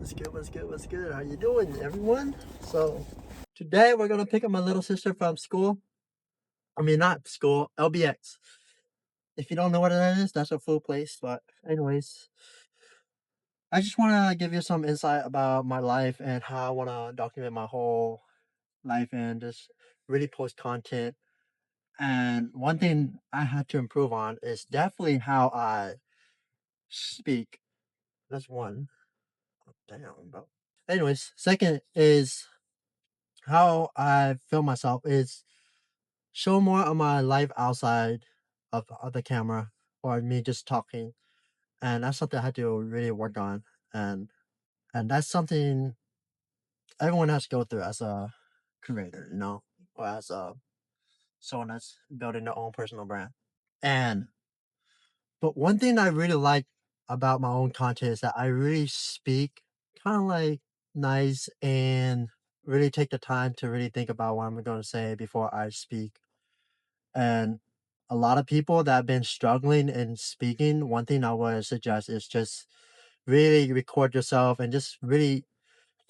What's good? What's good? What's good? How you doing, everyone? So today we're gonna pick up my little sister from school. I mean, not school, LBX. If you don't know what that is, that's a food place. But anyways, I just want to give you some insight about my life and how I want to document my whole life and just really post content. And one thing I had to improve on is definitely how I speak. That's one. Damn, bro. Anyways, second is how I feel myself is show more of my life outside of the camera or me just talking. And that's something I had to really work on. And and that's something everyone has to go through as a creator, or as a someone that's building their own personal brand. And but one thing I really like about my own content is that I really speak kind of like nice and really take the time to really think about what I'm going to say before I speak. And a lot of people that have been struggling in speaking, one thing I would suggest is just really record yourself and just really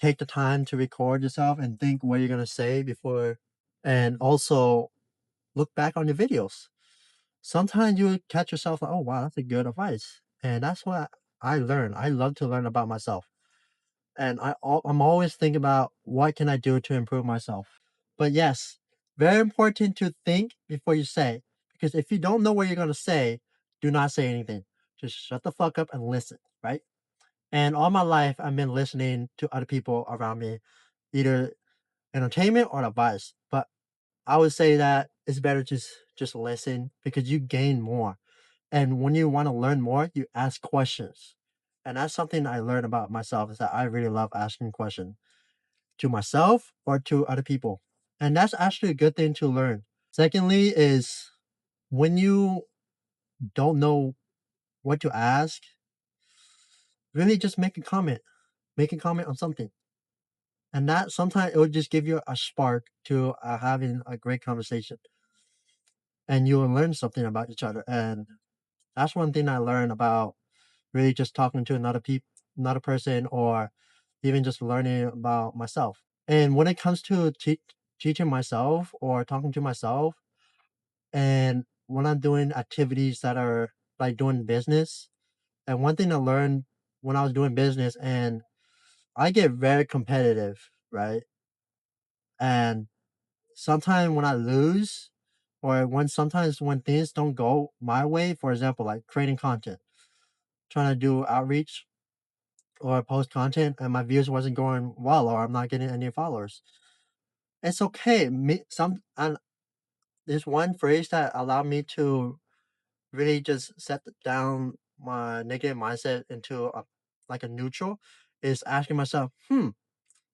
take the time to record yourself and think what you're going to say before. And also look back on your videos. Sometimes you would catch yourself like, oh, wow, that's a good advice. And that's what I learn. I love to learn about myself. And I'm always thinking about what can I do to improve myself. But yes, very important to think before you say, because if you don't know what you're gonna say, do not say anything. Just shut the fuck up and listen, right? And all my life, I've been listening to other people around me, either entertainment or advice. But I would say that it's better just listen because you gain more. And when you want to learn more, you ask questions. And that's something I learned about myself is that I really love asking questions to myself or to other people. And that's actually a good thing to learn. Secondly, is when you don't know what to ask, really just make a comment. Make a comment on something. And that sometimes it will just give you a spark to having a great conversation. And you'll learn something about each other. And that's one thing I learned about really just talking to another person, or even just learning about myself. And when it comes to teaching myself or talking to myself, and when I'm doing activities that are like doing business, and one thing I learned when I was doing business, and I get very competitive, right? And sometimes when I lose, or when things don't go my way, for example, like creating content, trying to do outreach or post content, and my views wasn't going well, or I'm not getting any followers. It's okay. And there's one phrase that allowed me to really just set down my negative mindset into like a neutral, is asking myself,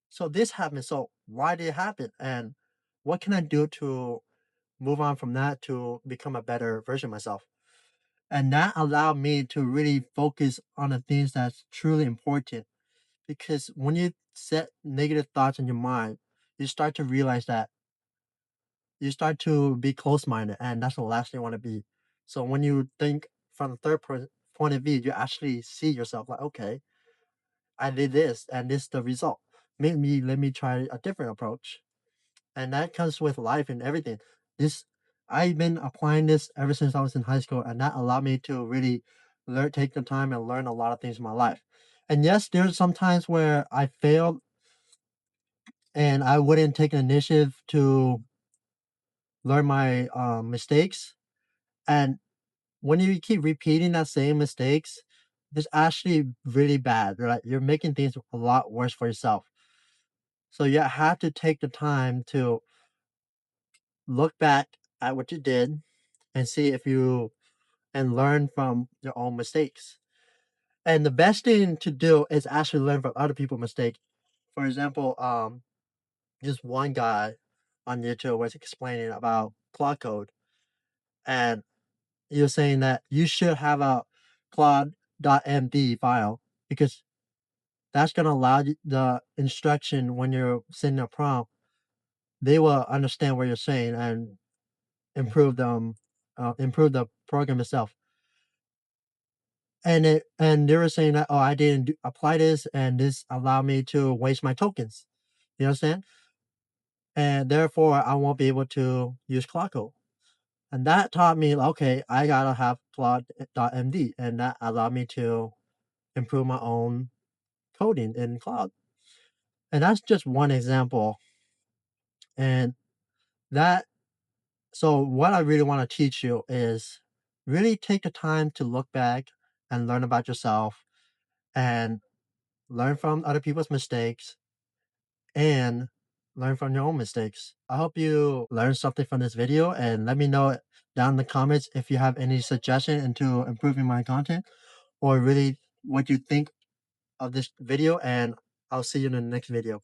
so this happened. So why did it happen? And what can I do to move on from that to become a better version of myself? And that allowed me to really focus on the things that's truly important. Because when you set negative thoughts in your mind, you start to realize that you start to be close minded, and that's the last thing you want to be. So when you think from the point of view, you actually see yourself like, okay, I did this, and this is the result. Maybe let me try a different approach, and that comes with life and everything. This I've been applying this ever since I was in high school, and that allowed me to really take the time and learn a lot of things in my life. And yes, there's some times where I failed and I wouldn't take an initiative to learn my mistakes. And when you keep repeating that same mistakes, it's actually really bad. Right? You're making things a lot worse for yourself. So you have to take the time to look back at what you did and see if you and learn from your own mistakes. And the best thing to do is actually learn from other people's mistakes. For example, just one guy on YouTube was explaining about cloud code, and he was saying that you should have a cloud.md file because that's going to allow the instruction when you're sending a prompt, they will understand what you're saying and improve the program itself. and they were saying that, "Oh, I didn't apply this, and this allowed me to waste my tokens." You understand? And therefore, I won't be able to use Cloudcode. And that taught me, okay, I gotta have Claude.md, and that allowed me to improve my own coding in Cloud. And that's just one example. And that so what I really want to teach you is really take the time to look back and learn about yourself and learn from other people's mistakes and learn from your own mistakes. I hope you learned something from this video, and let me know down in the comments if you have any suggestion into improving my content or really what you think of this video, and I'll see you in the next video.